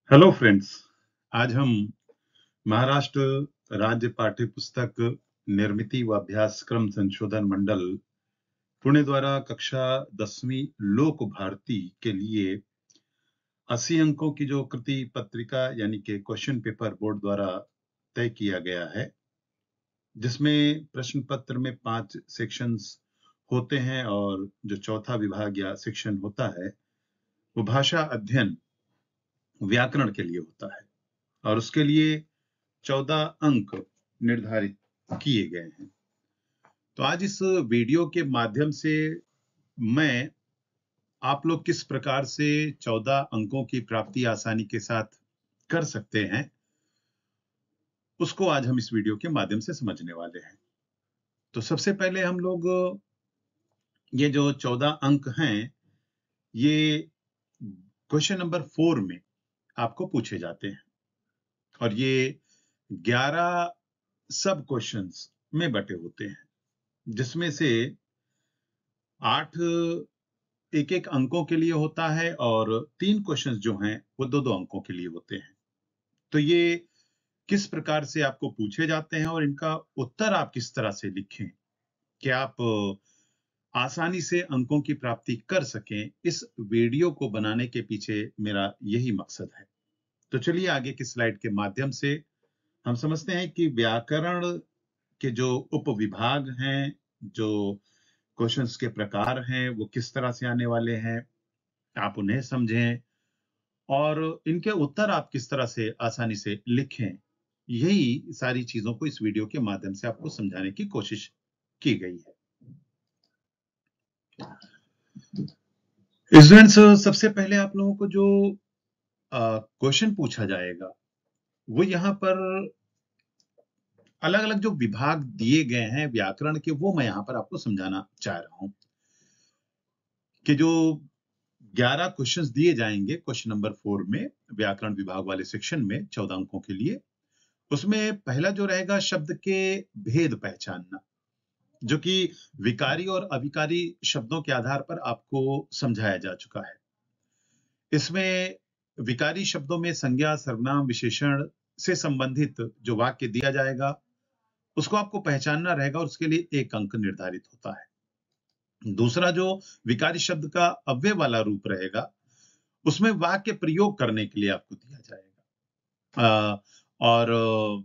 Hello friends. आज हम महाराष्ट्र राज्य पाठ्य पुस्तक निर्मिति व अभ्यासक्रम संशोधन मंडल पुणे द्वारा कक्षा 10वीं लोक भारती के लिए 80 अंकों की जो कृति पत्रिका यानी कि क्वेश्चन पेपर बोर्ड द्वारा तय किया गया है, जिसमें प्रश्न पत्र में 5 सेक्शंस होते हैं और जो चौथा विभाग या सेक्शन होता है वो भाषा अध्ययन व्याकरण के लिए होता है और उसके लिए 14 अंक निर्धारित किए गए हैं। तो आज इस वीडियो के माध्यम से मैं आप लोग किस प्रकार से 14 अंकों की प्राप्ति आसानी के साथ कर सकते हैं, उसको आज हम इस वीडियो के माध्यम से समझने वाले हैं। तो सबसे पहले हम लोग ये जो 14 अंक हैं, ये क्वेश्चन नंबर 4 में आपको पूछे जाते हैं और ये 11 सब क्वेश्चंस में बटे होते हैं, जिसमें से 8 एक-एक अंकों के लिए होता है और 3 क्वेश्चंस जो हैं वो 2-2 अंकों के लिए होते हैं। तो ये किस प्रकार से आपको पूछे जाते हैं और इनका उत्तर आप किस तरह से लिखें कि आप आसानी से अंकों की प्राप्ति कर सकें, इस वीडियो को बनाने के पीछे मेरा यही मकसद है। तो चलिए आगे की स्लाइड के माध्यम से हम समझते हैं कि व्याकरण के जो उपविभाग हैं, जो क्वेश्चंस के प्रकार हैं, वो किस तरह से आने वाले हैं, आप उन्हें समझें और इनके उत्तर आप किस तरह से आसानी से लिखें। यही सारी चीजों को इस वीडियो के माध्यम से आपको समझाने की कोशिश की गई है। स्टूडेंट्स, सबसे पहले आप लोगों को जो क्वेश्चन पूछा जाएगा वो यहाँ पर अलग अलग जो विभाग दिए गए हैं व्याकरण के, वो मैं यहाँ पर आपको समझाना चाह रहा हूं कि जो 11 क्वेश्चंस दिए जाएंगे क्वेश्चन नंबर 4 में व्याकरण विभाग वाले सेक्शन में 14 अंकों के लिए, उसमें पहला जो रहेगा शब्द के भेद पहचानना, जो कि विकारी और अविकारी शब्दों के आधार पर आपको समझाया जा चुका है। इसमें विकारी शब्दों में संज्ञा, सर्वनाम, विशेषण से संबंधित जो वाक्य दिया जाएगा उसको आपको पहचानना रहेगा और उसके लिए 1 अंक निर्धारित होता है। दूसरा जो विकारी शब्द का अव्यय वाला रूप रहेगा, उसमें वाक्य प्रयोग करने के लिए आपको दिया जाएगा और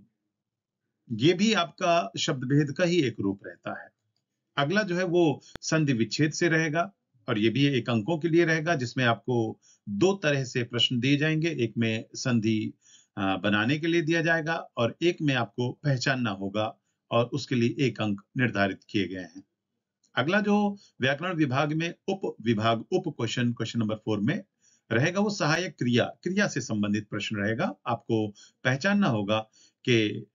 ये भी आपका शब्द भेद का ही एक रूप रहता है। अगला जो है वो संधि विच्छेद से रहेगा और ये भी 1 अंकों के लिए रहेगा, जिसमें आपको 2 तरह से प्रश्न दिए जाएंगे। एक में संधि बनाने के लिए दिया जाएगा और एक में आपको पहचानना होगा और उसके लिए 1 अंक निर्धारित किए गए हैं। अगला जो व्याकरण विभाग में उप क्वेश्चन नंबर 4 में रहेगा वो सहायक क्रिया से संबंधित प्रश्न रहेगा। आपको पहचानना होगा कि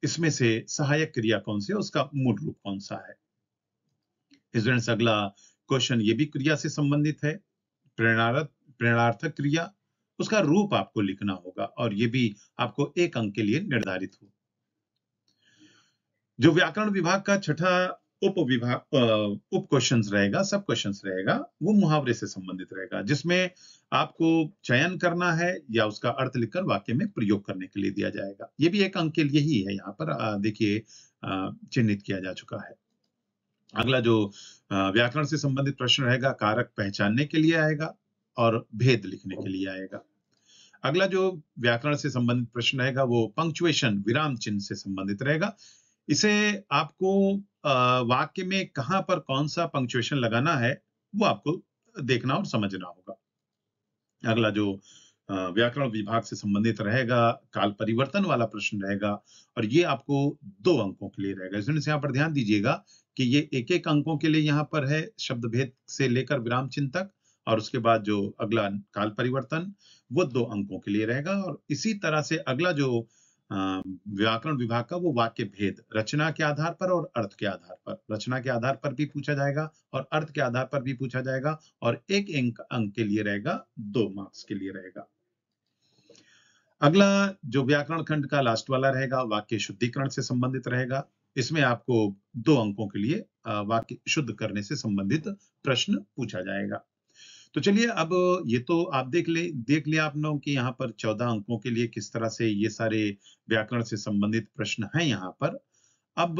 इसमें से सहायक क्रिया कौन सी है, उसका मूल रूप कौन सा है। स्टूडेंट्स, अगला क्वेश्चन ये भी क्रिया से संबंधित है, प्रेरणार्थक क्रिया, उसका रूप आपको लिखना होगा और ये भी आपको 1 अंक के लिए निर्धारित हो। जो व्याकरण विभाग का छठा उप क्वेश्चंस रहेगा, सब क्वेश्चंस रहेगा, वो मुहावरे से संबंधित रहेगा, जिसमें आपको चयन करना है या उसका अर्थ लिखकर वाक्य में प्रयोग करने के लिए दिया जाएगा। ये भी 1 अंक के लिए ही है, यहाँ पर देखिए चिन्हित किया जा चुका है। अगला जो व्याकरण से संबंधित प्रश्न रहेगा, कारक पहचानने के लिए आएगा और भेद लिखने के लिए आएगा। अगला जो व्याकरण से संबंधित प्रश्न रहेगा वो पंक्चुएशन, विराम चिन्ह से संबंधित रहेगा। इसे आपको वाक्य में कहां पर कौन सा पंक्चुएशन लगाना है वो आपको देखना और समझना होगा। अगला जो व्याकरण विभाग से संबंधित रहेगा, काल परिवर्तन वाला प्रश्न रहेगा और ये आपको 2 अंकों के लिए रहेगा। इसलिए यहाँ पर ध्यान दीजिएगा कि ये 1-1 अंकों के लिए यहाँ पर है, शब्द भेद से लेकर विराम चिन्ह तक, और उसके बाद जो अगला काल परिवर्तन वो 2 अंकों के लिए रहेगा। और इसी तरह से अगला जो व्याकरण विभाग का वो वाक्य भेद, रचना के आधार पर और अर्थ के आधार पर, रचना के आधार पर भी पूछा जाएगा और अर्थ के आधार पर भी पूछा जाएगा और 1 अंक के लिए रहेगा, 2 मार्क्स के लिए रहेगा। अगला जो व्याकरण खंड का लास्ट वाला रहेगा, वाक्य शुद्धिकरण से संबंधित रहेगा। इसमें आपको 2 अंकों के लिए वाक्य शुद्ध करने से संबंधित प्रश्न पूछा जाएगा। तो चलिए, अब ये तो आप देख लिया आप लोगों कि यहाँ पर 14 अंकों के लिए किस तरह से ये सारे व्याकरण से संबंधित प्रश्न हैं यहाँ पर। अब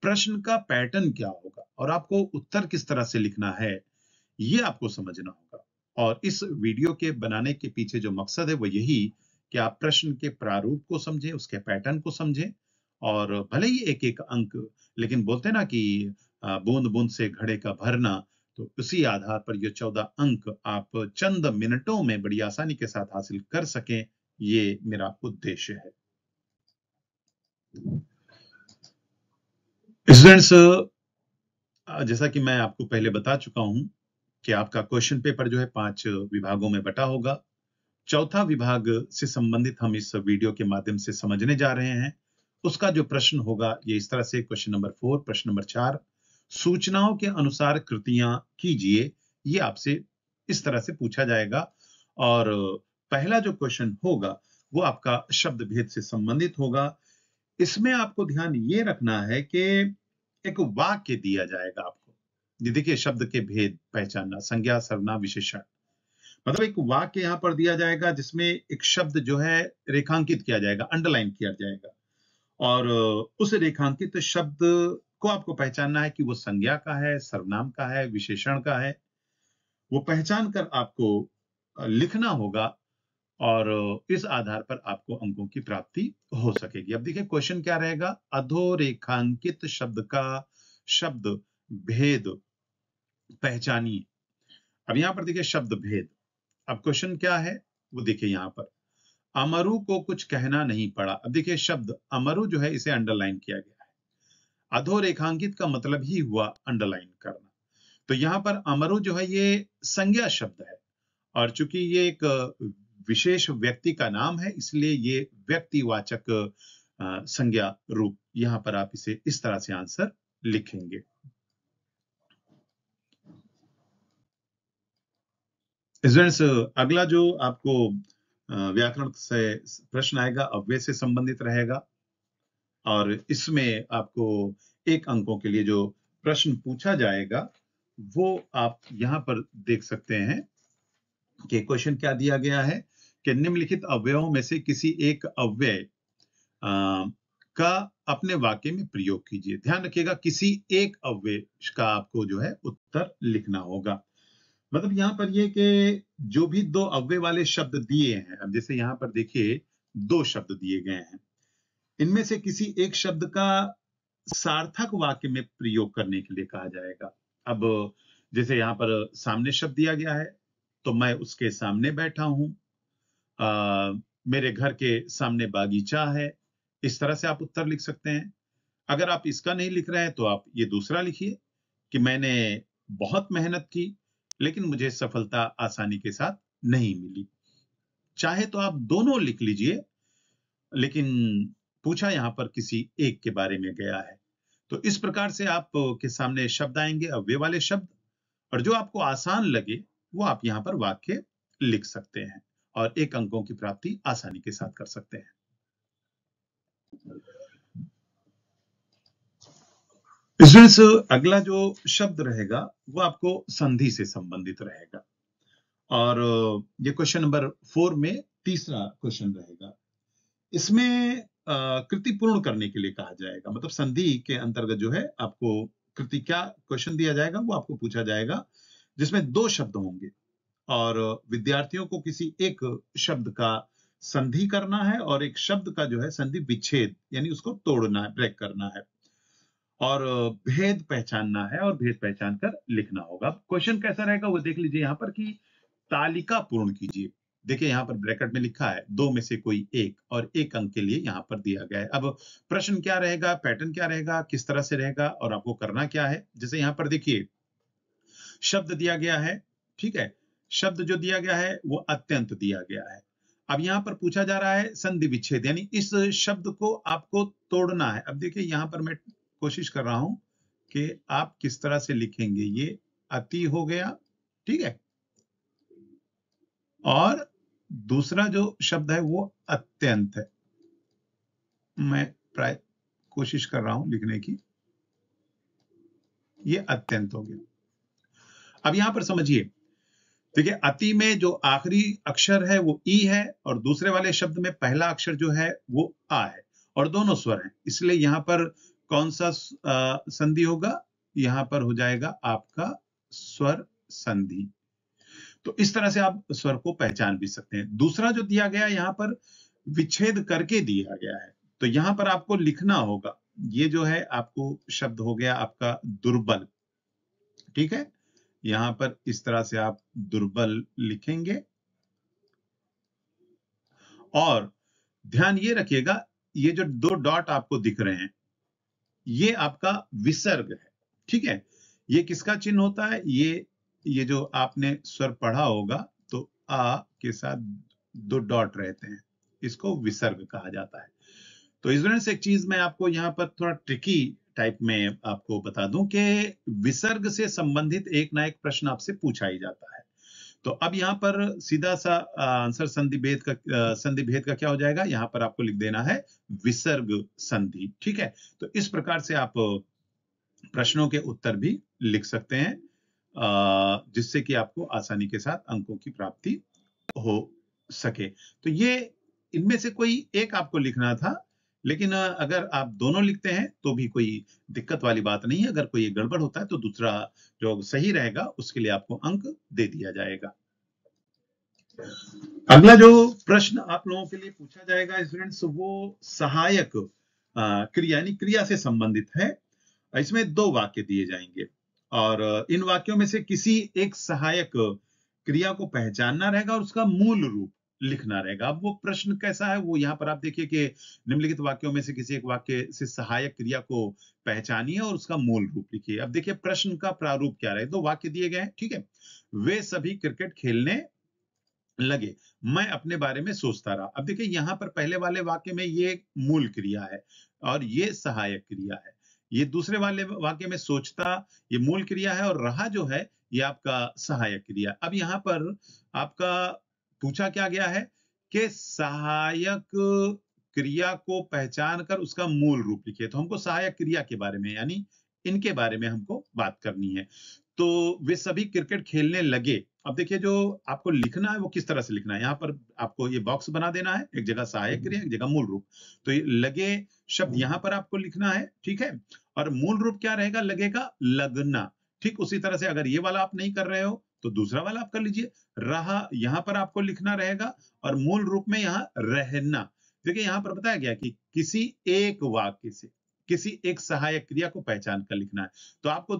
प्रश्न का पैटर्न क्या होगा और आपको उत्तर किस तरह से लिखना है, ये आपको समझना होगा। और इस वीडियो के बनाने के पीछे जो मकसद है वो यही कि आप प्रश्न के प्रारूप को समझें, उसके पैटर्न को समझें, और भले ही एक-एक अंक, लेकिन बोलते हैं ना कि बूंद-बूंद से घड़े का भरना, तो उसी आधार पर ये 14 अंक आप चंद मिनटों में बड़ी आसानी के साथ हासिल कर सकें, ये मेरा उद्देश्य है। स्टूडेंट्स, जैसा कि मैं आपको पहले बता चुका हूं कि आपका क्वेश्चन पेपर जो है 5 विभागों में बटा होगा। चौथा विभाग से संबंधित हम इस वीडियो के माध्यम से समझने जा रहे हैं। उसका जो प्रश्न होगा ये इस तरह से, क्वेश्चन नंबर 4, प्रश्न नंबर 4, सूचनाओं के अनुसार कृतियां कीजिए, ये आपसे इस तरह से पूछा जाएगा। और पहला जो क्वेश्चन होगा वो आपका शब्द भेद से संबंधित होगा। इसमें आपको ध्यान ये रखना है कि एक वाक्य दिया जाएगा आपको। ये देखिए, शब्द के भेद पहचानना, संज्ञा, सर्वनाम, विशेषण, मतलब एक वाक्य यहां पर दिया जाएगा जिसमें एक शब्द जो है रेखांकित किया जाएगा, अंडरलाइन किया जाएगा, और उस रेखांकित शब्द को आपको पहचानना है कि वो संज्ञा का है, सर्वनाम का है, विशेषण का है। वो पहचान कर आपको लिखना होगा, और इस आधार पर आपको अंकों की प्राप्ति हो सकेगी। अब देखिए क्वेश्चन क्या रहेगा, अधोरेखांकित शब्द का शब्द भेद पहचानिए। अब यहां पर देखिए शब्द भेद, अब क्वेश्चन क्या है वो देखिए यहां पर, अमरु को कुछ कहना नहीं पड़ा। अब देखिए शब्द अमरु जो है इसे अंडरलाइन किया गया है। अधोरेखांकित का मतलब ही हुआ अंडरलाइन करना। तो यहां पर अमरु जो है ये संज्ञा शब्द है, और चूंकि ये एक विशेष व्यक्ति का नाम है, इसलिए ये व्यक्तिवाचक संज्ञा रूप, यहां पर आप इसे इस तरह से आंसर लिखेंगे। स्टूडेंट्स, अगला जो आपको व्याकरण से प्रश्न आएगा अव्यय से संबंधित रहेगा, और इसमें आपको 1 अंकों के लिए जो प्रश्न पूछा जाएगा वो आप यहां पर देख सकते हैं कि क्वेश्चन क्या दिया गया है कि निम्नलिखित अवयवों में से किसी एक अव्यय का अपने वाक्य में प्रयोग कीजिए। ध्यान रखिएगा, किसी एक अव्यय का आपको जो है उत्तर लिखना होगा। मतलब यहां पर ये कि जो भी 2 अव्यय वाले शब्द दिए हैं, अब जैसे यहां पर देखिए 2 शब्द दिए गए हैं, इनमें से किसी एक शब्द का सार्थक वाक्य में प्रयोग करने के लिए कहा जाएगा। अब जैसे यहां पर सामने शब्द दिया गया है, तो मैं उसके सामने बैठा हूं, मेरे घर के सामने बागीचा है, इस तरह से आप उत्तर लिख सकते हैं। अगर आप इसका नहीं लिख रहे हैं तो आप ये दूसरा लिखिए कि मैंने बहुत मेहनत की, लेकिन मुझे सफलता आसानी के साथ नहीं मिली। चाहे तो आप दोनों लिख लीजिए, लेकिन पूछा यहां पर किसी एक के बारे में गया है। तो इस प्रकार से आप के सामने शब्द आएंगे, अव्यय वाले शब्द, और जो आपको आसान लगे वो आप यहां पर वाक्य लिख सकते हैं, और 1 अंकों की प्राप्ति आसानी के साथ कर सकते हैं। स्टूडेंट्स, अगला जो शब्द रहेगा वो आपको संधि से संबंधित रहेगा, और ये क्वेश्चन नंबर 4 में तीसरा क्वेश्चन रहेगा। इसमें कृति पूर्ण करने के लिए कहा जाएगा, मतलब संधि के अंतर्गत जो है आपको कृति, क्या क्वेश्चन दिया जाएगा वो आपको पूछा जाएगा, जिसमें 2 शब्द होंगे, और विद्यार्थियों को किसी एक शब्द का संधि करना है, और एक शब्द का जो है संधि विच्छेद, यानी उसको तोड़ना है, ब्रेक करना है, और भेद पहचानना है, और भेद पहचान कर लिखना होगा। क्वेश्चन कैसा रहेगा वो देख लीजिए यहां पर कि तालिका पूर्ण कीजिए। देखिए यहां पर ब्रैकेट में लिखा है 2 में से कोई एक, और 1 अंक के लिए यहां पर दिया गया है। अब प्रश्न क्या रहेगा, पैटर्न क्या रहेगा, किस तरह से रहेगा, और आपको करना क्या है। जैसे यहां पर देखिए शब्द दिया गया है, ठीक है, शब्द जो दिया गया है वो अत्यंत दिया गया है। अब यहां पर पूछा जा रहा है संधि विच्छेद, यानी इस शब्द को आपको तोड़ना है। अब देखिए यहां पर मैं कोशिश कर रहा हूं कि आप किस तरह से लिखेंगे। ये अति हो गया, ठीक है, और दूसरा जो शब्द है वो अत्यंत है। मैं प्राय कोशिश कर रहा हूं लिखने की, ये अत्यंत हो गया। अब यहां पर समझिए, देखिए, अति में जो आखिरी अक्षर है वो ई है और दूसरे वाले शब्द में पहला अक्षर जो है वो आ है और दोनों स्वर हैं, इसलिए यहां पर कौन सा संधि होगा? यहां पर हो जाएगा आपका स्वर संधि। तो इस तरह से आप स्वर को पहचान भी सकते हैं। दूसरा जो दिया गया यहां पर विच्छेद करके दिया गया है, तो यहां पर आपको लिखना होगा, ये जो है आपको शब्द हो गया आपका दुर्बल, ठीक है? यहां पर इस तरह से आप दुर्बल लिखेंगे और ध्यान ये रखिएगा, ये जो दो डॉट आपको दिख रहे हैं, ये आपका विसर्ग है, ठीक है? ये किसका चिन्ह होता है? ये जो आपने स्वर पढ़ा होगा, तो आ के साथ दो डॉट रहते हैं, इसको विसर्ग कहा जाता है। तो इस वजह से एक चीज मैं आपको यहाँ पर थोड़ा ट्रिकी टाइप में आपको बता दूं कि विसर्ग से संबंधित एक ना एक प्रश्न आपसे पूछा ही जाता है। तो अब यहाँ पर सीधा सा आंसर संधि भेद का क्या हो जाएगा? यहाँ पर आपको लिख देना है विसर्ग संधि, ठीक है? तो इस प्रकार से आप प्रश्नों के उत्तर भी लिख सकते हैं, जिससे कि आपको आसानी के साथ अंकों की प्राप्ति हो सके। तो ये इनमें से कोई एक आपको लिखना था, लेकिन अगर आप दोनों लिखते हैं तो भी कोई दिक्कत वाली बात नहीं है। अगर कोई एक गड़बड़ होता है तो दूसरा जो सही रहेगा उसके लिए आपको अंक दे दिया जाएगा। अगला जो प्रश्न आप लोगों के लिए पूछा जाएगा स्टूडेंट्स, वो सहायक क्रिया यानी क्रिया से संबंधित है। इसमें दो वाक्य दिए जाएंगे और इन वाक्यों में से किसी एक सहायक क्रिया को पहचानना रहेगा और उसका मूल रूप लिखना रहेगा। अब वो प्रश्न कैसा है वो यहाँ पर आप देखिए कि निम्नलिखित वाक्यों में से किसी एक वाक्य से सहायक क्रिया को पहचानिए और उसका मूल रूप लिखिए। अब देखिए प्रश्न का प्रारूप क्या रहे, दो वाक्य दिए गए हैं, ठीक है? वे सभी क्रिकेट खेलने लगे, मैं अपने बारे में सोचता रहा। अब देखिए यहां पर पहले वाले वाक्य में ये मूल क्रिया है और ये सहायक क्रिया है। ये दूसरे वाले वाक्य में सोचता ये मूल क्रिया है और रहा जो है ये आपका सहायक क्रिया। अब यहां पर आपका पूछा क्या गया है कि सहायक क्रिया को पहचान कर उसका मूल रूप लिखिए। तो हमको सहायक क्रिया के बारे में यानी इनके बारे में हमको बात करनी है। तो वे सभी क्रिकेट खेलने लगे। अब देखिए जो आपको लिखना है वो किस तरह से लिखना है, यहाँ पर आपको ये बॉक्स बना देना है, एक जगह सहायक क्रिया एक जगह मूल रूप। तो ये लगे शब्द यहाँ पर आपको लिखना है, ठीक है? और मूल रूप क्या रहेगा? लगेगा लगना। ठीक उसी तरह से अगर ये वाला आप नहीं कर रहे हो तो दूसरा वाला आप कर लीजिए। रहा यहाँ पर आपको लिखना रहेगा और मूल रूप में यहाँ रहना। देखिए यहाँ पर बताया गया कि किसी एक वाक्य से किसी एक सहायक क्रिया को पहचान कर लिखना है। तो आपको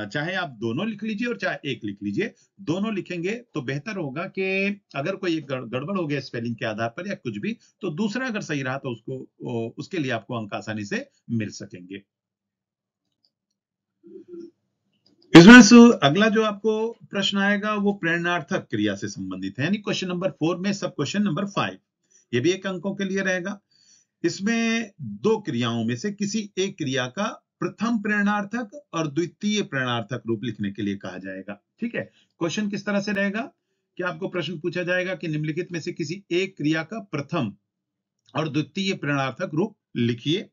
चाहे आप दोनों लिख लीजिए और चाहे एक लिख लीजिए, दोनों लिखेंगे तो बेहतर होगा कि अगर कोई गड़बड़ हो गया स्पेलिंग के आधार पर या कुछ भी, तो दूसरा अगर सही रहा तो उसके लिए आपको अंक आसानी से मिल सकेंगे। इसमें अगला जो आपको प्रश्न आएगा वो प्रेरणार्थक क्रिया से संबंधित है, यानी क्वेश्चन नंबर 4 में सब क्वेश्चन नंबर 5, ये भी एक अंकों के लिए रहेगा। इसमें दो क्रियाओं में से किसी एक क्रिया का प्रथम प्रेरणार्थक और द्वितीय प्रेरणार्थक रूप लिखने के लिए कहा जाएगा, ठीक है? क्वेश्चन किस तरह से रहेगा कि आपको प्रश्न पूछा जाएगा कि निम्नलिखित में से किसी एक क्रिया का प्रथम और द्वितीय प्रेरणार्थक रूप लिखिए।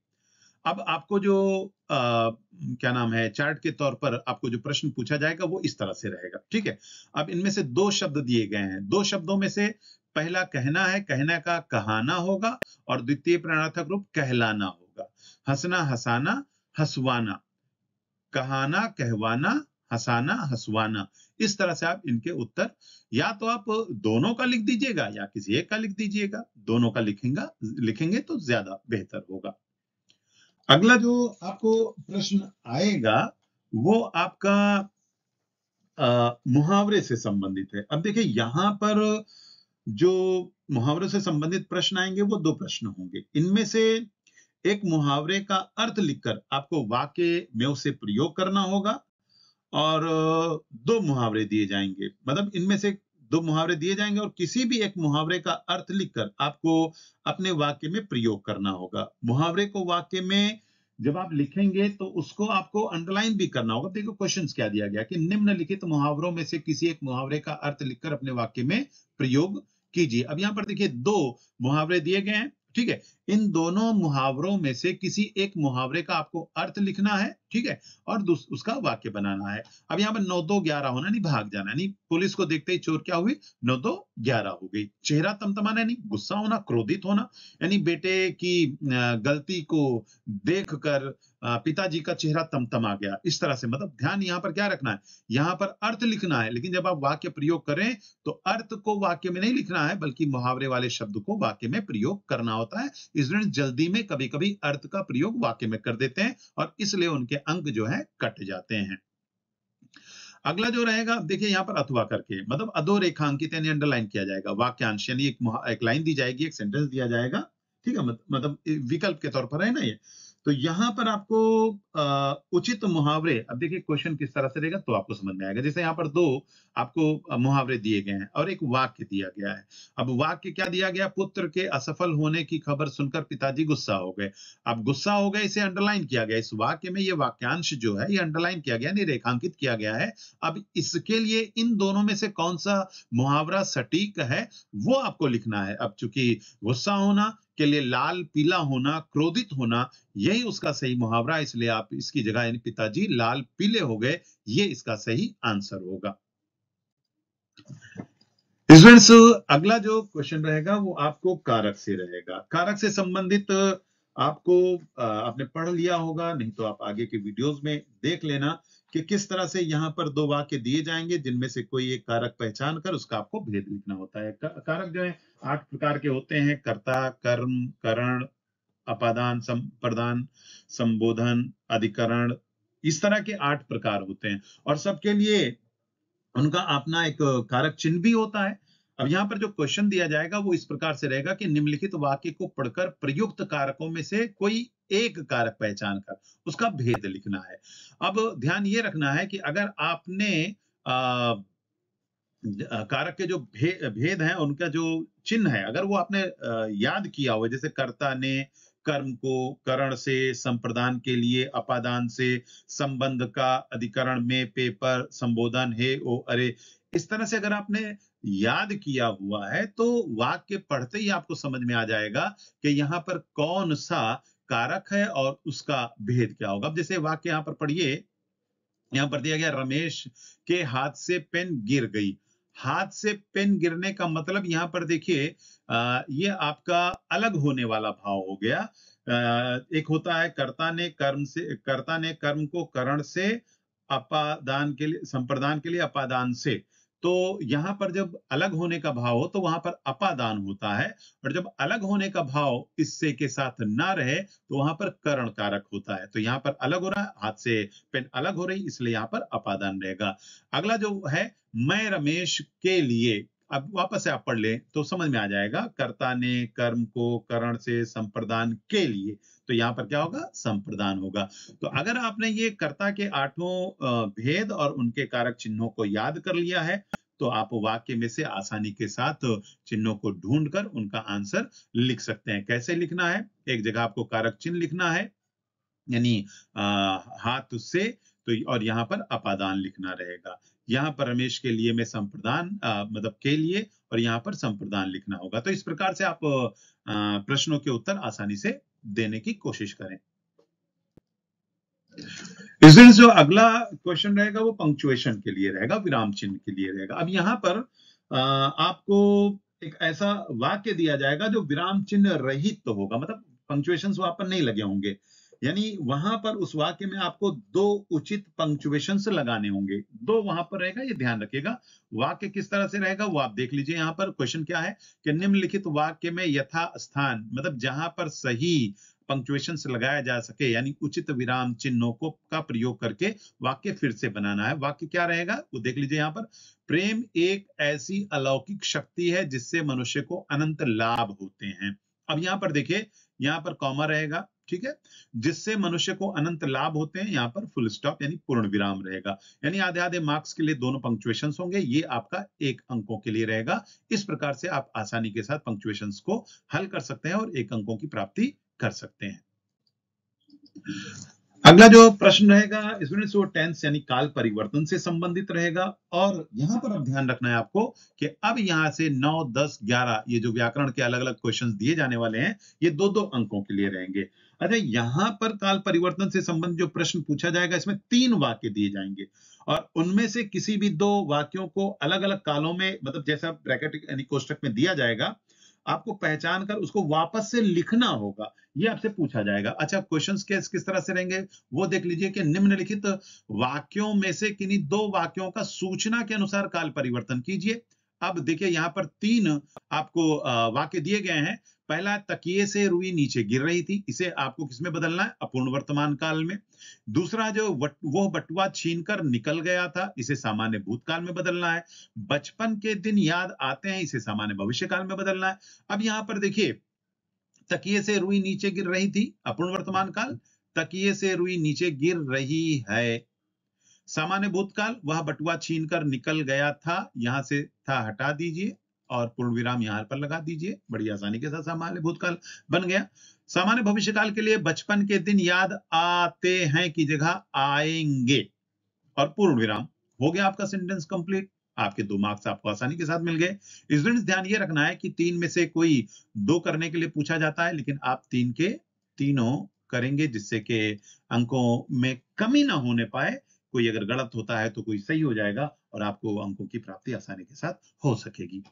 अब आपको जो क्या नाम है चार्ट के तौर पर आपको जो प्रश्न पूछा जाएगा वो इस तरह से रहेगा, ठीक है? अब इनमें से दो शब्द दिए गए हैं, दो शब्दों में से पहला कहना है, कहना का कहाना होगा और द्वितीय प्रेरणार्थक रूप कहलाना होगा। हंसना हंसाना हंसवाना, कहाना कहवाना, हंसाना हंसवाना, इस तरह से आप इनके उत्तर या तो आप दोनों का लिख दीजिएगा या किसी एक का लिख दीजिएगा। दोनों का लिखेंगे तो ज्यादा बेहतर होगा। अगला जो आपको प्रश्न आएगा वो आपका मुहावरे से संबंधित है। अब देखिए यहां पर जो मुहावरे से संबंधित प्रश्न आएंगे वो दो प्रश्न होंगे। इनमें से एक मुहावरे का अर्थ लिखकर आपको वाक्य में उसे प्रयोग करना होगा और दो मुहावरे दिए जाएंगे, मतलब इनमें से दो मुहावरे दिए जाएंगे और किसी भी एक मुहावरे का अर्थ लिखकर आपको अपने वाक्य में प्रयोग करना होगा। मुहावरे को वाक्य में जब आप लिखेंगे तो उसको आपको अंडरलाइन भी करना होगा। देखो क्वेश्चंस क्या दिया गया कि निम्नलिखित मुहावरों में से किसी एक मुहावरे का अर्थ लिखकर अपने वाक्य में प्रयोग कीजिए। अब यहां पर देखिए दो मुहावरे दिए गए हैं, ठीक है? इन दोनों मुहावरों में से किसी एक मुहावरे का आपको अर्थ लिखना है, ठीक है, और उसका वाक्य बनाना है। अब यहाँ पर 9-2-11 होना नहीं, भाग जाना नहीं, पुलिस को देखते ही चोर क्या हुई, 9-2-11 हो गई। चेहरा तमतमाना नहीं, गुस्सा होना, क्रोधित होना, यानी बेटे की गलती को देखकर पिताजी का चेहरा तमतमा गया, इस तरह से। मतलब ध्यान यहाँ पर क्या रखना है, यहाँ पर अर्थ लिखना है, लेकिन जब आप वाक्य प्रयोग करें तो अर्थ को वाक्य में नहीं लिखना है, बल्कि मुहावरे वाले शब्द को वाक्य में प्रयोग करना होता है। इसलिए जल्दी में कभी कभी अर्थ का प्रयोग वाक्य में कर देते हैं और इसलिए उनके अंक जो है कट जाते हैं। अगला जो रहेगा, देखिए यहाँ पर अथवा करके, मतलब अधोरेखांकित यानी अंडरलाइन किया जाएगा वाक्यांश, यानी एक लाइन दी जाएगी, एक सेंटेंस दिया जाएगा, ठीक है, मतलब विकल्प के तौर पर है ना ये। तो यहाँ पर आपको उचित मुहावरे, अब देखिए क्वेश्चन किस तरह से रहेगा तो आपको समझ में आएगा। जैसे यहाँ पर दो आपको मुहावरे दिए गए हैं और एक वाक्य दिया गया है। अब वाक्य क्या दिया गया, पुत्र के असफल होने की खबर सुनकर पिताजी गुस्सा हो गए। अब गुस्सा हो गए, इसे अंडरलाइन किया गया, इस वाक्य में ये वाक्यांश जो है ये अंडरलाइन किया गया, नहीं रेखांकित किया गया है। अब इसके लिए इन दोनों में से कौन सा मुहावरा सटीक है वो आपको लिखना है। अब चूंकि गुस्सा होना के लिए लाल पीला होना, क्रोधित होना, यही उसका सही मुहावरा, इसलिए आप इसकी जगह यानी पिताजी लाल पीले हो गए, ये इसका सही आंसर होगा। स्टूडेंट्स, अगला जो क्वेश्चन रहेगा वो आपको कारक से रहेगा। कारक से संबंधित आपको आपने पढ़ लिया होगा, नहीं तो आप आगे के वीडियोस में देख लेना कि किस तरह से यहाँ पर दो वाक्य दिए जाएंगे जिनमें से कोई एक कारक पहचान कर उसका आपको भेद लिखना होता है। कारक जो है 8 प्रकार के होते हैं, कर्ता, कर्म, करण, अपादान, संप्रदान, संबोधन, अधिकरण, इस तरह के 8 प्रकार होते हैं और सबके लिए उनका अपना एक कारक चिन्ह भी होता है। अब यहाँ पर जो क्वेश्चन दिया जाएगा वो इस प्रकार से रहेगा कि निम्नलिखित वाक्य को पढ़कर प्रयुक्त कारकों में से कोई एक कारक पहचान कर उसका भेद लिखना है। अब ध्यान ये रखना है कि अगर आपने कारक के जो भेद हैं, उनका जो चिन्ह है, अगर वो आपने याद किया हुआ, जैसे कर्ता ने कर्म को करण से, संप्रदान के लिए अपादान से, संबंध का अधिकरण में, पेपर, संबोधन हे ओ अरे, इस तरह से अगर आपने याद किया हुआ है तो वाक्य पढ़ते ही आपको समझ में आ जाएगा कि यहाँ पर कौन सा कारक है और उसका भेद क्या होगा। अब जैसे वाक्य यहाँ पर पढ़िए, यहां पर दिया गया रमेश के हाथ से पेन गिर गई। हाथ से पेन गिरने का मतलब यहां पर देखिए ये आपका अलग होने वाला भाव हो गया। एक होता है कर्ता ने कर्म को करण से, अपादान के लिए, संप्रदान के लिए अपादान से। तो यहां पर जब अलग होने का भाव हो तो वहां पर अपादान होता है, और जब अलग होने का भाव इससे के साथ ना रहे तो वहां पर करण कारक होता है। तो यहाँ पर अलग हो रहा है, हाथ से पेन अलग हो रही, इसलिए यहाँ पर अपादान रहेगा। अगला जो है, मैं रमेश के लिए, अब वापस से आप पढ़ लें तो समझ में आ जाएगा, कर्ता ने कर्म को करण से, संप्रदान के लिए, तो यहाँ पर क्या होगा, संप्रदान होगा। तो अगर आपने ये कर्ता के 8 भेद और उनके कारक चिन्हों को याद कर लिया है तो आप वाक्य में से आसानी के साथ चिन्हों को ढूंढकर उनका आंसर लिख सकते हैं। कैसे लिखना है, एक जगह आपको कारक चिन्ह लिखना है, यानी हाथ से, तो और यहाँ पर अपादान लिखना रहेगा। यहाँ पर रमेश के लिए में संप्रदान मतलब के लिए, और यहाँ पर संप्रदान लिखना होगा। तो इस प्रकार से आप प्रश्नों के उत्तर आसानी से देने की कोशिश करें। इसलिए जो अगला क्वेश्चन रहेगा वो पंक्चुएशन के लिए रहेगा, विराम चिन्ह के लिए रहेगा। अब यहाँ पर आपको एक ऐसा वाक्य दिया जाएगा जो विराम चिन्ह रहित तो होगा, मतलब पंक्चुएशन वहां पर नहीं लगे होंगे, यानी वहां पर उस वाक्य में आपको 2 उचित पंक्चुएशन लगाने होंगे। 2 वहां पर रहेगा, ये ध्यान रखिएगा। वाक्य किस तरह से रहेगा वो आप देख लीजिए। यहाँ पर क्वेश्चन क्या है कि निम्नलिखित वाक्य में यथा स्थान, मतलब जहां पर सही पंक्चुएशन से लगाया जा सके, यानी उचित विराम चिन्हों को का प्रयोग करके वाक्य फिर से बनाना है। वाक्य क्या रहेगा वो देख लीजिए। यहाँ पर प्रेम एक ऐसी अलौकिक शक्ति है जिससे मनुष्य को अनंत लाभ होते हैं। अब यहाँ पर देखिए, यहाँ पर कॉमा रहेगा, ठीक है, जिससे मनुष्य को अनंत लाभ होते हैं, यहाँ पर फुल स्टॉप यानी पूर्ण विराम रहेगा। यानी आधे आधे मार्क्स के लिए दोनों पंक्चुएशन होंगे, ये आपका 1 अंकों के लिए रहेगा। इस प्रकार से आप आसानी के साथ पंक्चुएशन को हल कर सकते हैं और 1 अंकों की प्राप्ति कर सकते हैं। अगला जो प्रश्न रहेगा इसमें वो टेंस यानी काल परिवर्तन से संबंधित रहेगा। और यहां पर अब ध्यान रखना है आपको कि अब यहां से 9, 10, 11 ये जो व्याकरण के अलग अलग क्वेश्चंस दिए जाने वाले हैं, ये दो दो अंकों के लिए रहेंगे। अच्छा, यहां पर काल परिवर्तन से संबंधित जो प्रश्न पूछा जाएगा, इसमें 3 वाक्य दिए जाएंगे और उनमें से किसी भी 2 वाक्यों को अलग अलग कालों में, मतलब जैसा ब्रैकेट यानी कोष्टक में दिया जाएगा, आपको पहचान कर उसको वापस से लिखना होगा। ये आपसे पूछा जाएगा। अच्छा, क्वेश्चंस किस तरह से रहेंगे वो देख लीजिए कि निम्नलिखित वाक्यों में से किन्हीं 2 वाक्यों का सूचना के अनुसार काल परिवर्तन कीजिए। अब देखिए यहां पर 3 आपको वाक्य दिए गए हैं। पहला, तकिए से रुई नीचे गिर रही थी, इसे आपको किसमें बदलना है? अपूर्ण वर्तमान काल में। दूसरा, जो वो बटुआ छीनकर निकल गया था, इसे सामान्य भूतकाल में बदलना है। बचपन के दिन याद आते हैं, इसे सामान्य भविष्य काल में बदलना है। अब यहां पर देखिए, तकिए से रुई नीचे गिर रही थी, अपूर्ण वर्तमान काल। तकिए से रुई नीचे गिर रही है, सामान्य भूतकाल। वह बटुआ छीनकर निकल गया था, यहां से था हटा दीजिए और पूर्ण विराम यहां पर लगा दीजिए। बड़ी आसानी के साथ सामान्य भूतकाल बन गया। सामान्य भविष्यकाल के लिए बचपन के दिन याद आते हैं की जगह आएंगे और पूर्ण विराम। हो गया आपका सेंटेंस कंप्लीट। आपके 2 मार्क्स आपको आसानी के साथ मिल गए। स्टूडेंट्स, ध्यान ये रखना है कि 3 में से कोई 2 करने के लिए पूछा जाता है, लेकिन आप 3 के तीनों करेंगे, जिससे कि अंकों में कमी ना होने पाए। कोई अगर गलत होता है तो कोई सही हो जाएगा और आपको अंकों की प्राप्ति आसानी के साथ हो सकेगी।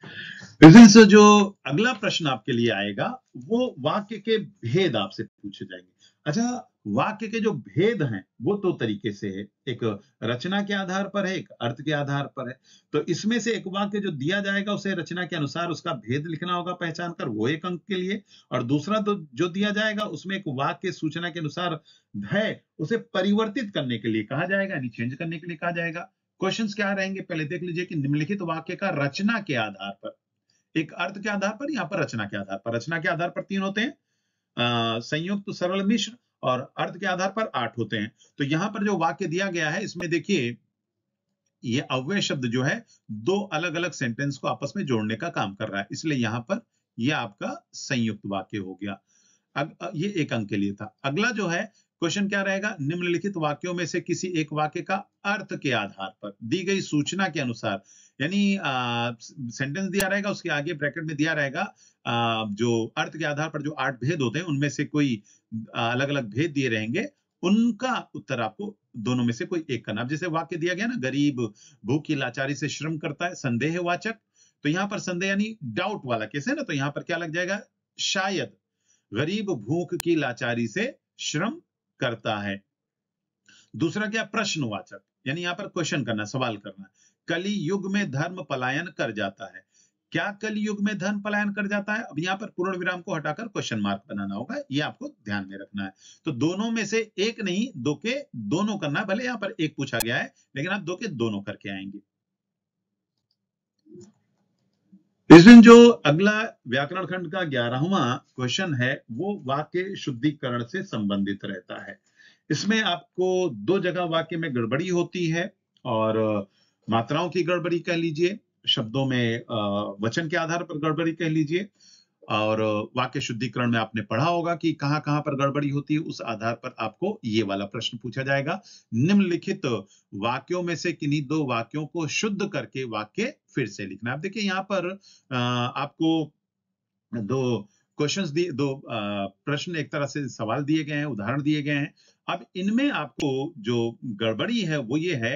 स्टूडेंट्स, जो अगला प्रश्न आपके लिए आएगा वो वाक्य के भेद आपसे पूछे जाएंगे। अच्छा, वाक्य के जो भेद हैं वो 2 तरीके से है, एक रचना के आधार पर है, एक अर्थ के आधार पर है। तो इसमें से एक वाक्य जो दिया जाएगा उसे रचना के अनुसार उसका भेद लिखना होगा पहचान कर, वो 1 अंक के लिए। और दूसरा तो जो दिया जाएगा उसमें एक वाक्य सूचना के अनुसार है, उसे परिवर्तित करने के लिए कहा जाएगा, यानी चेंज करने के लिए कहा जाएगा। क्वेश्चंस क्या रहेंगे पहले देख लीजिए कि निम्नलिखित वाक्य का रचना के आधार पर, एक अर्थ के आधार पर, यहां पर रचना के आधार पर। रचना के आधार पर 3 होते हैं, संयुक्त, सरल, मिश्र। और अर्थ के आधार पर 8 होते हैं। तो यहां पर जो वाक्य दिया गया है इसमें देखिए, ये अव्यय शब्द जो है 2 अलग अलग सेंटेंस को आपस में जोड़ने का काम कर रहा है, इसलिए यहां पर ये आपका संयुक्त वाक्य हो गया। ये 1 अंक के लिए था। अगला जो है क्वेश्चन क्या रहेगा, निम्नलिखित वाक्यों में से किसी एक वाक्य का अर्थ के आधार पर दी गई सूचना के अनुसार, यानी सेंटेंस दिया रहेगा, उसके आगे ब्रैकेट में दिया रहेगा जो अर्थ के आधार पर जो 8 भेद होते हैं उनमें से कोई अलग अलग भेद दिए रहेंगे, उनका उत्तर आपको दोनों में से कोई एक करना। अब जैसे वाक्य दिया गया ना, गरीब भूख की लाचारी से श्रम करता है, संदेहवाचक। तो यहां पर संदेह यानी डाउट वाला केस है ना, तो यहां पर क्या लग जाएगा? शायद गरीब भूख की लाचारी से श्रम करता है। दूसरा क्या? प्रश्नवाचक, यानी यहां पर क्वेश्चन करना, सवाल करना। कली युग में धर्म पलायन कर जाता है, क्या कली युग में धर्म पलायन कर जाता है? अब यहां पर पूर्ण विराम को हटाकर क्वेश्चन मार्क बनाना होगा, ये आपको ध्यान में रखना है। तो दोनों में से एक नहीं, 2 के दोनों करना है। भले यहां पर एक पूछा गया है, लेकिन आप 2 के दोनों करके आएंगे। इस दिन जो अगला व्याकरण खंड का 11वां क्वेश्चन है वो वाक्य शुद्धिकरण से संबंधित रहता है। इसमें आपको 2 जगह वाक्य में गड़बड़ी होती है और मात्राओं की गड़बड़ी कह लीजिए, शब्दों में वचन के आधार पर गड़बड़ी कह लीजिए। और वाक्य शुद्धिकरण में आपने पढ़ा होगा कि कहां कहां पर गड़बड़ी होती है, उस आधार पर आपको ये वाला प्रश्न पूछा जाएगा। निम्नलिखित वाक्यों में से किन्हीं 2 वाक्यों को शुद्ध करके वाक्य फिर से लिखना। अब देखिए यहां पर आपको 2 क्वेश्चंस दिए, 2 प्रश्न, एक तरह से सवाल दिए गए हैं, उदाहरण दिए गए हैं। अब इनमें आपको जो गड़बड़ी है वो ये है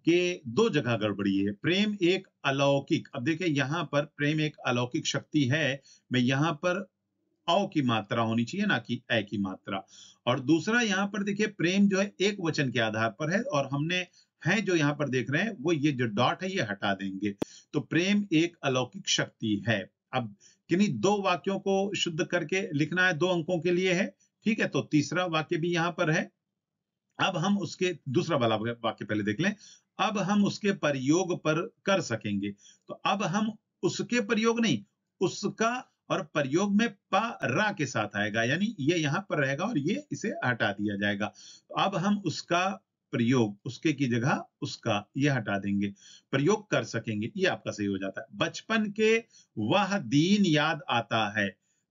कि 2 जगह गड़बड़ी है। प्रेम एक अलौकिक, अब देखिए यहां पर प्रेम एक अलौकिक शक्ति है, मैं यहां पर औ की मात्रा होनी चाहिए ना कि ए की मात्रा। और दूसरा यहां पर देखिए प्रेम जो है एक वचन के आधार पर है, और हमने है जो यहां पर देख रहे हैं वो ये जो डॉट है ये हटा देंगे। तो प्रेम एक अलौकिक शक्ति है। अब किन्हीं 2 वाक्यों को शुद्ध करके लिखना है, 2 अंकों के लिए है। ठीक है, तो तीसरा वाक्य भी यहां पर है। अब हम उसके दूसरा वाला वाक्य पहले देख लें। अब हम उसके प्रयोग पर कर सकेंगे, तो अब हम उसके प्रयोग नहीं, उसका, और प्रयोग में पा रा के साथ आएगा, यानी ये यहां पर रहेगा और ये इसे हटा दिया जाएगा। अब हम उसका प्रयोग, उसके की जगह उसका ये हटा देंगे, प्रयोग कर सकेंगे, ये आपका सही हो जाता है। बचपन के वह दिन याद आता है,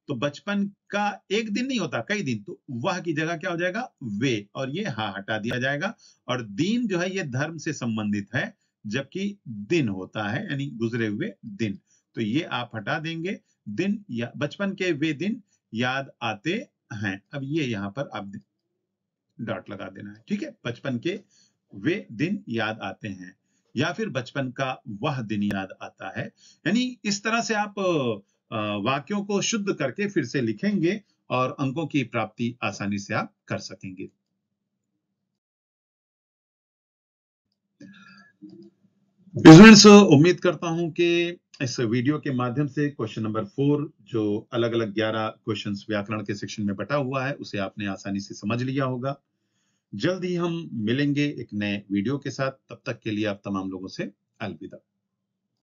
तो बचपन का एक दिन नहीं होता, कई दिन, तो वह की जगह क्या हो जाएगा, वे, और ये हा हटा दिया जाएगा। और दिन जो है ये धर्म से संबंधित है, जबकि दिन होता है यानी गुजरे हुए दिन, तो ये आप हटा देंगे। दिन या बचपन के वे दिन याद आते हैं, अब ये यहां पर आप डॉट लगा देना है, ठीक है। बचपन के वे दिन याद आते हैं, या फिर बचपन का वह दिन याद आता है। यानी इस तरह से आप वाक्यों को शुद्ध करके फिर से लिखेंगे और अंकों की प्राप्ति आसानी से आप कर सकेंगे। स्टूडेंट्स, उम्मीद करता हूं कि इस वीडियो के माध्यम से क्वेश्चन नंबर 4 जो अलग अलग 11 क्वेश्चंस व्याकरण के सेक्शन में बटा हुआ है उसे आपने आसानी से समझ लिया होगा। जल्द ही हम मिलेंगे एक नए वीडियो के साथ, तब तक के लिए आप तमाम लोगों से अलविदा।